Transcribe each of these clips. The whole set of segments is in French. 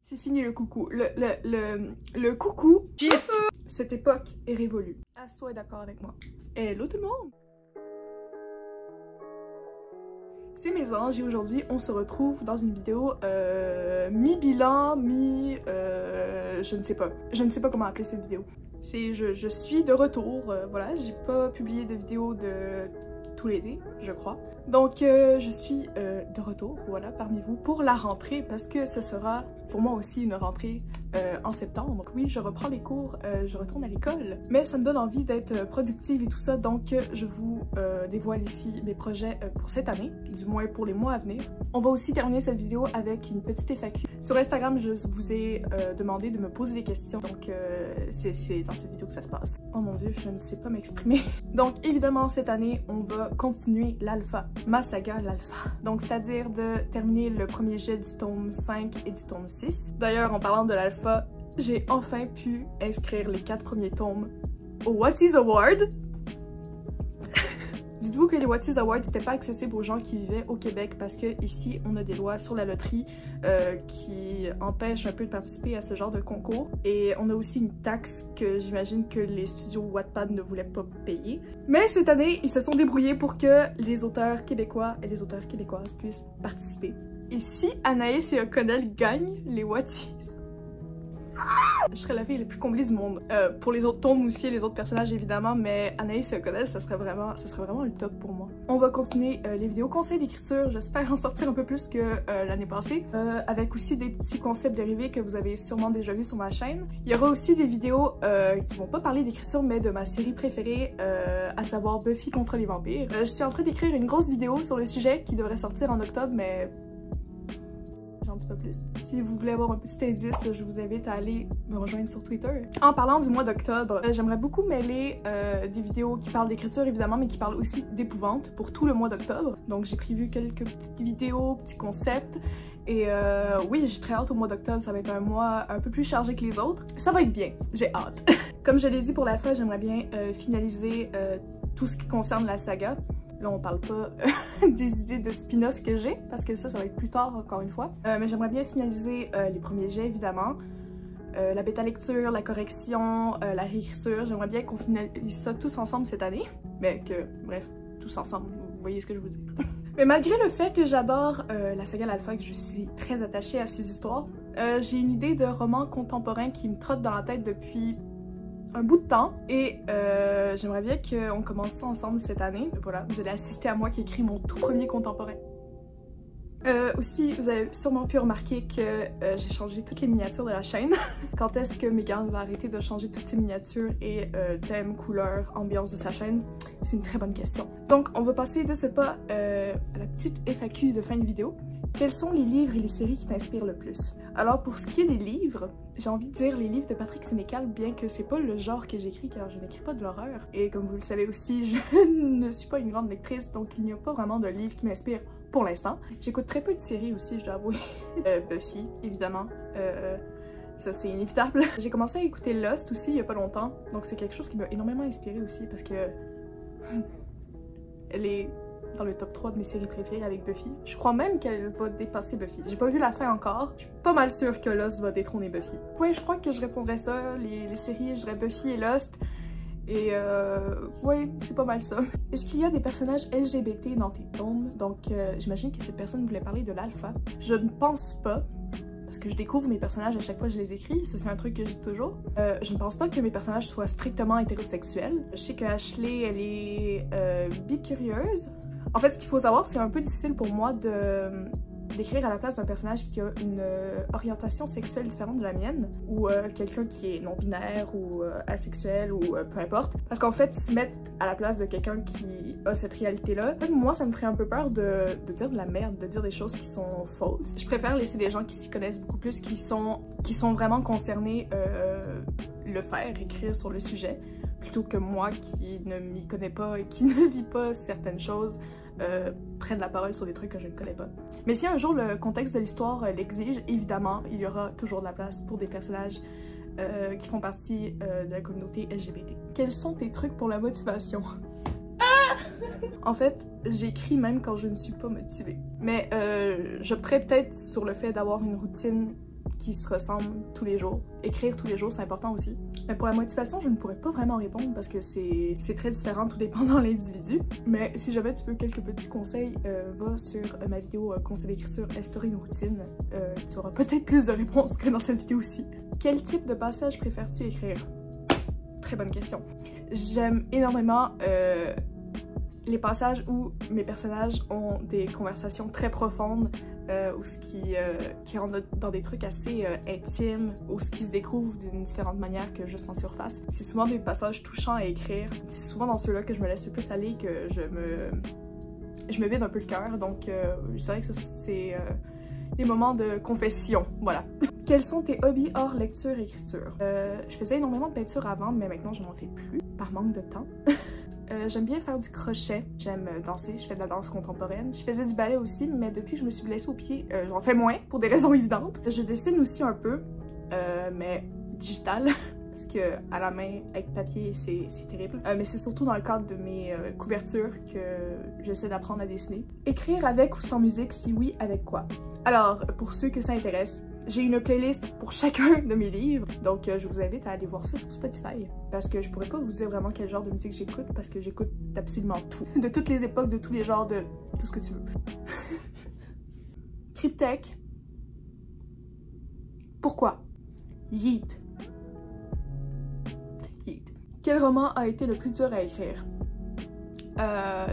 C'est fini le coucou. Le coucou. Cette époque est révolue. Asso est d'accord avec moi. Hello tout le monde! C'est mes anges et aujourd'hui on se retrouve dans une vidéo mi-bilan, je ne sais pas. Je ne sais pas comment appeler cette vidéo. C'est je suis de retour, voilà, j'ai pas publié de vidéo de tout l'été, je crois. Donc je suis de retour, voilà, parmi vous pour la rentrée parce que ce sera pour moi aussi une rentrée en septembre. Donc oui, je reprends les cours, je retourne à l'école, mais ça me donne envie d'être productive et tout ça, donc je vous dévoile ici mes projets pour cette année, du moins pour les mois à venir. On va aussi terminer cette vidéo avec une petite FAQ. Sur Instagram, je vous ai demandé de me poser des questions, donc c'est dans cette vidéo que ça se passe. Oh mon dieu, je ne sais pas m'exprimer. Donc évidemment, cette année, on va continuer l'alpha, ma saga l'alpha. Donc c'est-à-dire de terminer le premier jet du tome 5 et du tome 6. D'ailleurs, en parlant de l'alpha, j'ai enfin pu inscrire les 4 premiers tomes au Wattys Award. Dites-vous que les Wattys Awards n'étaient pas accessibles aux gens qui vivaient au Québec parce que ici on a des lois sur la loterie qui empêchent un peu de participer à ce genre de concours et on a aussi une taxe que j'imagine que les studios Wattpad ne voulaient pas payer. Mais cette année, ils se sont débrouillés pour que les auteurs québécois et les auteurs québécoises puissent participer. Et si Anaïs et O'Connell gagnent les Wattys, je serais la fille la plus comblée du monde. Pour les autres tomes aussi, les autres personnages évidemment, mais Anaïs et O'Connell, ça serait vraiment le top pour moi. On va continuer les vidéos conseils d'écriture, j'espère en sortir un peu plus que l'année passée, avec aussi des petits concepts dérivés que vous avez sûrement déjà vus sur ma chaîne. Il y aura aussi des vidéos qui vont pas parler d'écriture, mais de ma série préférée, à savoir Buffy contre les vampires. Je suis en train d'écrire une grosse vidéo sur le sujet qui devrait sortir en octobre, mais j'en dis pas plus. Si vous voulez avoir un petit indice, je vous invite à aller me rejoindre sur Twitter. En parlant du mois d'octobre, j'aimerais beaucoup mêler des vidéos qui parlent d'écriture évidemment, mais qui parlent aussi d'épouvante pour tout le mois d'octobre. Donc j'ai prévu quelques petites vidéos, petits concepts. Et oui, j'ai très hâte au mois d'octobre, ça va être un mois un peu plus chargé que les autres. Ça va être bien, j'ai hâte. Comme je l'ai dit pour la fin, j'aimerais bien finaliser tout ce qui concerne la saga. Là, on parle pas des idées de spin-off que j'ai, parce que ça va être plus tard, encore une fois. Mais j'aimerais bien finaliser les premiers jets, évidemment. La bêta lecture, la correction, la réécriture. J'aimerais bien qu'on finalise ça tous ensemble cette année. Mais que, bref, tous ensemble, vous voyez ce que je veux dire. Mais malgré le fait que j'adore la saga l'alpha, que je suis très attachée à ces histoires, j'ai une idée de roman contemporain qui me trotte dans la tête depuis un bout de temps et j'aimerais bien qu'on commence ça ensemble cette année. Voilà, vous allez assister à moi qui écris mon tout premier contemporain. Aussi, vous avez sûrement pu remarquer que j'ai changé toutes les miniatures de la chaîne. Quand est-ce que Megan va arrêter de changer toutes ses miniatures et thème, couleur, ambiance de sa chaîne? C'est une très bonne question. Donc, on va passer de ce pas à la petite FAQ de fin de vidéo. Quels sont les livres et les séries qui t'inspirent le plus? Alors pour ce qui est des livres, j'ai envie de dire les livres de Patrick Sénécal, bien que c'est pas le genre que j'écris car je n'écris pas de l'horreur. Et comme vous le savez aussi, je ne suis pas une grande lectrice, donc il n'y a pas vraiment de livre qui m'inspire pour l'instant. J'écoute très peu de séries aussi, je dois avouer. Buffy, évidemment. Ça c'est inévitable. J'ai commencé à écouter Lost aussi il y a pas longtemps, donc c'est quelque chose qui m'a énormément inspirée aussi parce que elle est dans le top 3 de mes séries préférées avec Buffy. Je crois même qu'elle va dépasser Buffy. J'ai pas vu la fin encore. Je suis pas mal sûre que Lost va détrôner Buffy. Ouais, je crois que je répondrais ça. Les séries, je dirais Buffy et Lost. Et ouais, c'est pas mal ça. Est-ce qu'il y a des personnages LGBT dans tes tomes? Donc j'imagine que cette personne voulait parler de l'alpha. Je ne pense pas. Parce que je découvre mes personnages à chaque fois que je les écris, ça c'est un truc que je dis toujours. Je ne pense pas que mes personnages soient strictement hétérosexuels. Je sais que Ashley, elle est bicurieuse. En fait, ce qu'il faut savoir, c'est un peu difficile pour moi d'écrire à la place d'un personnage qui a une orientation sexuelle différente de la mienne, ou quelqu'un qui est non-binaire ou asexuel ou peu importe. Parce qu'en fait, se mettre à la place de quelqu'un qui a cette réalité-là, moi ça me ferait un peu peur de dire de la merde, de dire des choses qui sont fausses. Je préfère laisser des gens qui s'y connaissent beaucoup plus, qui sont vraiment concernés le faire, écrire sur le sujet, plutôt que moi qui ne m'y connais pas et qui ne vis pas certaines choses prenne la parole sur des trucs que je ne connais pas. Mais si un jour le contexte de l'histoire l'exige, évidemment, il y aura toujours de la place pour des personnages qui font partie de la communauté LGBT. Quels sont tes trucs pour la motivation? En fait, j'écris même quand je ne suis pas motivée. Mais j'opterais peut-être sur le fait d'avoir une routine qui se ressemblent tous les jours. Écrire tous les jours, c'est important aussi. Mais pour la motivation, je ne pourrais pas vraiment répondre parce que c'est très différent, tout dépend dans l'individu. Mais si jamais tu veux quelques petits conseils, va sur ma vidéo conseil d'écriture, instaurer une routine. Tu auras peut-être plus de réponses que dans cette vidéo-ci. Quel type de passage préfères-tu écrire? Très bonne question. J'aime énormément les passages où mes personnages ont des conversations très profondes, ou ce qui rentre dans des trucs assez intimes, ou ce qui se découvre d'une différente manière que juste en surface. C'est souvent des passages touchants à écrire. C'est souvent dans ceux-là que je me laisse le plus aller, que je me vide un peu le cœur. Donc je dirais que c'est les moments de confession, voilà. Quels sont tes hobbies hors lecture et écriture? Je faisais énormément de peinture avant, mais maintenant je n'en fais plus, par manque de temps. J'aime bien faire du crochet, j'aime danser, je fais de la danse contemporaine. Je faisais du ballet aussi, mais depuis que je me suis blessée au pied, j'en fais moins, pour des raisons évidentes. Je dessine aussi un peu, mais digital, parce que à la main, avec papier, c'est terrible. Mais c'est surtout dans le cadre de mes couvertures que j'essaie d'apprendre à dessiner. Écrire avec ou sans musique, si oui, avec quoi? Alors, pour ceux que ça intéresse, j'ai une playlist pour chacun de mes livres, donc je vous invite à aller voir ça sur Spotify, parce que je pourrais pas vous dire vraiment quel genre de musique j'écoute, parce que j'écoute absolument tout, de toutes les époques, de tous les genres, de tout ce que tu veux. Cryptek. Pourquoi? Yeet. Yeet. Quel roman a été le plus dur à écrire?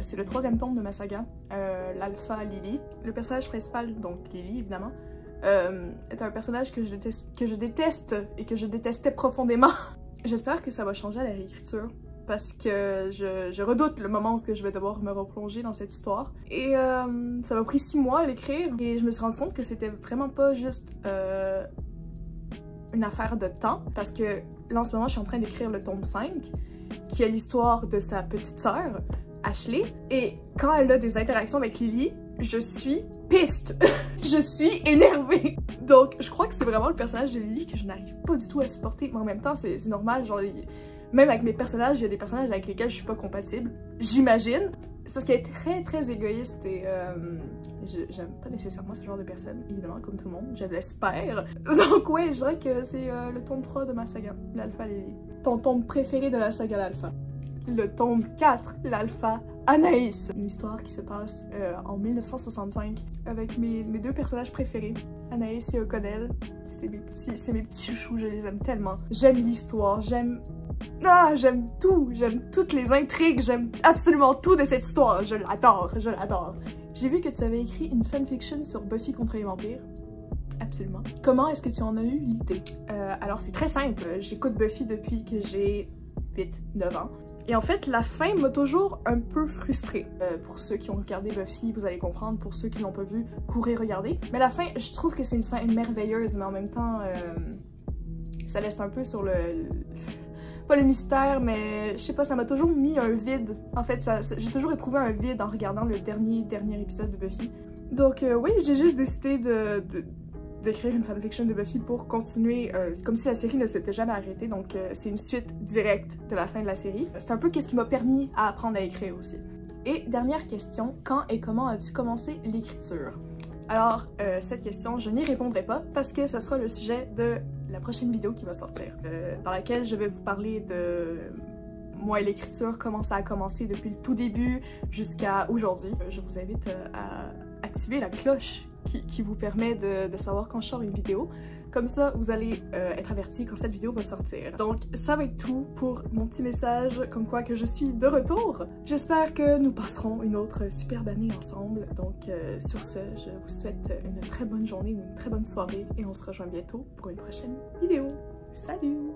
C'est le 3e tome de ma saga, l'Alpha Lily. Le personnage principal, donc Lily évidemment, est un personnage que je déteste et que je détestais profondément. J'espère que ça va changer à la réécriture parce que je redoute le moment où je vais devoir me replonger dans cette histoire. Et ça m'a pris 6 mois à l'écrire et je me suis rendu compte que c'était vraiment pas juste une affaire de temps, parce que là en ce moment je suis en train d'écrire le tome 5 qui est l'histoire de sa petite sœur, Ashley, et quand elle a des interactions avec Lily, je suis piste. Je suis énervée. Donc je crois que c'est vraiment le personnage de Lily que je n'arrive pas du tout à supporter, mais en même temps c'est normal, genre même avec mes personnages, il y a des personnages avec lesquels je suis pas compatible, j'imagine. C'est parce qu'elle est très égoïste et j'aime pas nécessairement ce genre de personne, évidemment, comme tout le monde, je l'espère. Donc ouais, je dirais que c'est le tome 3 de ma saga, l'Alpha Lily. Ton tome préféré de la saga l'Alpha? Le tome 4, l'Alpha Anaïs. Une histoire qui se passe en 1965 avec mes 2 personnages préférés, Anaïs et O'Connell. C'est mes petits chouchous, je les aime tellement. J'aime l'histoire, j'aime tout, j'aime toutes les intrigues, j'aime absolument tout de cette histoire, je l'adore, je l'adore. J'ai vu que tu avais écrit une fanfiction sur Buffy contre les vampires. Absolument. Comment est-ce que tu en as eu l'idée? Alors c'est très simple, j'écoute Buffy depuis que j'ai 8-9 ans. Et en fait, la fin m'a toujours un peu frustrée. Pour ceux qui ont regardé Buffy, vous allez comprendre. Pour ceux qui l'ont pas vu, courez regarder. Mais la fin, je trouve que c'est une fin merveilleuse, mais en même temps, ça laisse un peu sur pas le mystère, mais je sais pas, ça m'a toujours mis un vide. En fait, j'ai toujours éprouvé un vide en regardant le dernier épisode de Buffy. Donc oui, j'ai juste décidé d'écrire une fanfiction de Buffy pour continuer, c'est comme si la série ne s'était jamais arrêtée, donc c'est une suite directe de la fin de la série. C'est un peu ce qui m'a permis à apprendre à écrire aussi. Et dernière question, quand et comment as-tu commencé l'écriture? Alors, cette question, je n'y répondrai pas parce que ce sera le sujet de la prochaine vidéo qui va sortir, dans laquelle je vais vous parler de moi et l'écriture, comment ça a commencé depuis le tout début jusqu'à aujourd'hui. Je vous invite à activer la cloche qui vous permet de savoir quand je sors une vidéo. Comme ça, vous allez être avertis quand cette vidéo va sortir. Donc, ça va être tout pour mon petit message, comme quoi que je suis de retour. J'espère que nous passerons une autre superbe année ensemble. Donc, sur ce, je vous souhaite une très bonne journée, une très bonne soirée, et on se rejoint bientôt pour une prochaine vidéo. Salut!